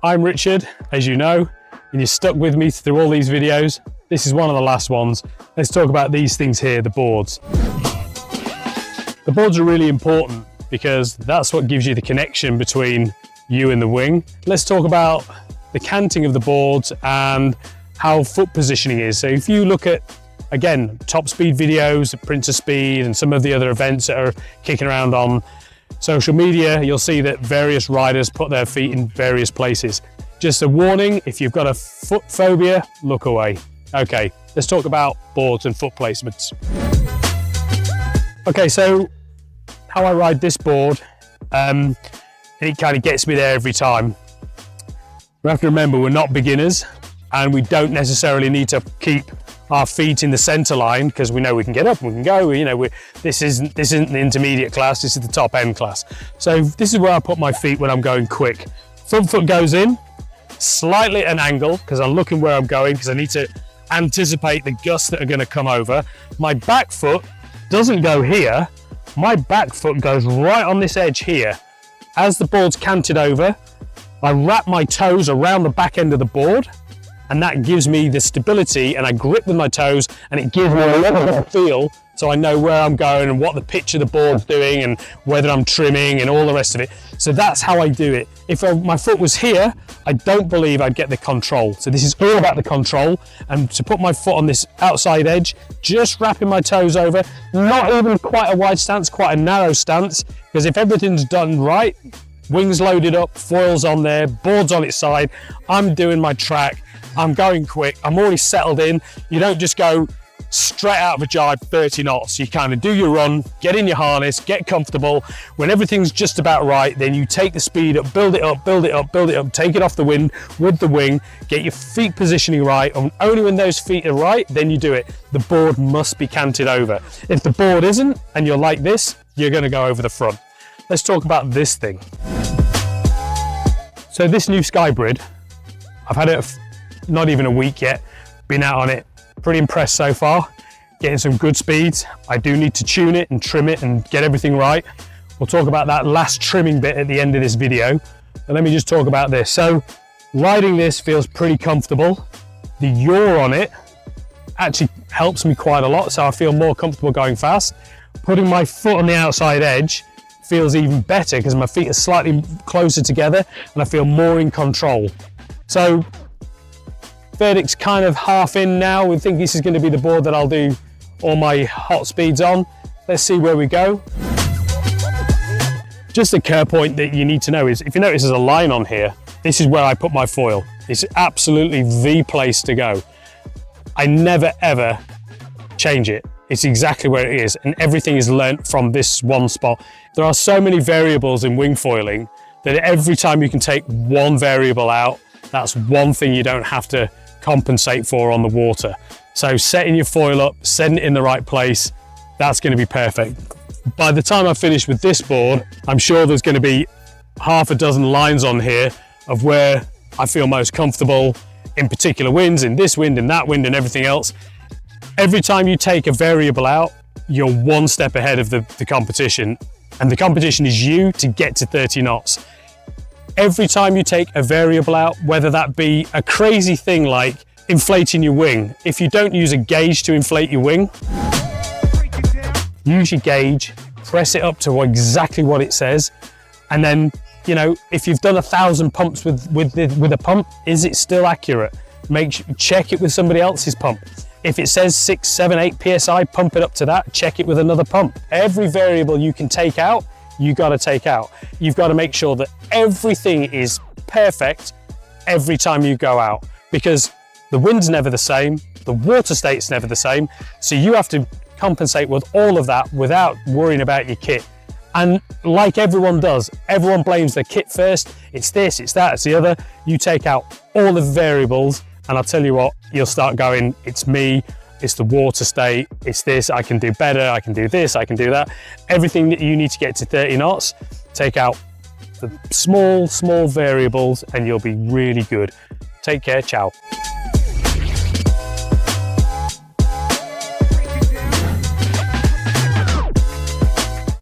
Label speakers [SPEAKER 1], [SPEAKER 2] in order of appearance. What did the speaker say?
[SPEAKER 1] I'm Richard, as you know, and you're stuck with me through all these videos. This is one of the last ones. Let's talk about these things here, the boards. The boards are really important because that's what gives you the connection between you and the wing. Let's talk about the canting of the boards and how foot positioning is. So if you look at, again, top speed videos, Prince of Speed and some of the other events that are kicking around on social media, you'll see that various riders put their feet in various places. Just a warning, if you've got a foot phobia, look away. Okay, let's talk about boards and foot placements. Okay, so how I ride this board, it kind of gets me there every time. We have to remember we're not beginners and we don't necessarily need to keep our feet in the center line because we know we can get up, we can go, you know, this isn't the intermediate class, this is the top end class. So this is where I put my feet when I'm going quick. Front foot goes in, slightly at an angle because I'm looking where I'm going because I need to anticipate the gusts that are going to come over. My back foot doesn't go here, my back foot goes right on this edge here. As the board's canted over, I wrap my toes around the back end of the board and that gives me the stability, and I grip with my toes and it gives me a little bit of feel so I know where I'm going and what the pitch of the board's doing and whether I'm trimming and all the rest of it. So that's how I do it. If my foot was here, I don't believe I'd get the control. So this is all about the control, and to put my foot on this outside edge, just wrapping my toes over, not even quite a wide stance, quite a narrow stance, because if everything's done right, wings loaded up, foils on there, boards on its side, I'm doing my track, I'm going quick, I'm already settled in. You don't just go straight out of a jibe 30 knots. You kind of do your run, get in your harness, get comfortable. When everything's just about right, then you take the speed up, build it up, build it up, build it up, take it off the wind with the wing, get your feet positioning right, and only when those feet are right, then you do it. The board must be canted over. If the board isn't, and you're like this, you're gonna go over the front. Let's talk about this thing. So this new Skybrid, I've had it not even a week yet, been out on it, pretty impressed so far, getting some good speeds. I do need to tune it and trim it and get everything right. We'll talk about that last trimming bit at the end of this video, but let me just talk about this. So riding this feels pretty comfortable. The yaw on it actually helps me quite a lot, so I feel more comfortable going fast. Putting my foot on the outside edge feels even better because my feet are slightly closer together and I feel more in control. So verdict's kind of half in now. We think this is going to be the board that I'll do all my hot speeds on. Let's see where we go. Just a care point that you need to know is, if you notice there's a line on here, this is where I put my foil. It's absolutely the place to go. I never ever change it. It's exactly where it is, and everything is learnt from this one spot. There are so many variables in wing foiling that every time you can take one variable out, that's one thing you don't have to compensate for on the water. So setting your foil up, setting it in the right place, that's going to be perfect. By the time I finish with this board, I'm sure there's going to be half a dozen lines on here of where I feel most comfortable in particular winds, in this wind, in that wind, and everything else. Every time you take a variable out, you're one step ahead of the competition, and the competition is you to get to 30 knots. Every time you take a variable out, whether that be a crazy thing like inflating your wing, if you don't use a gauge to inflate your wing, use your gauge, press it up to exactly what it says, and then, you know, if you've done 1,000 pumps with a pump, is it still accurate? Check it with somebody else's pump. If it says 6, 7, 8 PSI, pump it up to that, check it with another pump. Every variable you can take out, you got to take out. You've got to make sure that everything is perfect every time you go out, because the wind's never the same, the water state's never the same, so you have to compensate with all of that without worrying about your kit. And like everyone does, everyone blames their kit first. It's this, it's that, it's the other. You take out all the variables and I'll tell you what, you'll start going, it's me, it's the water state, it's this, I can do better, I can do this, I can do that. Everything that you need to get to 30 knots, take out the small variables and you'll be really good. Take care, ciao.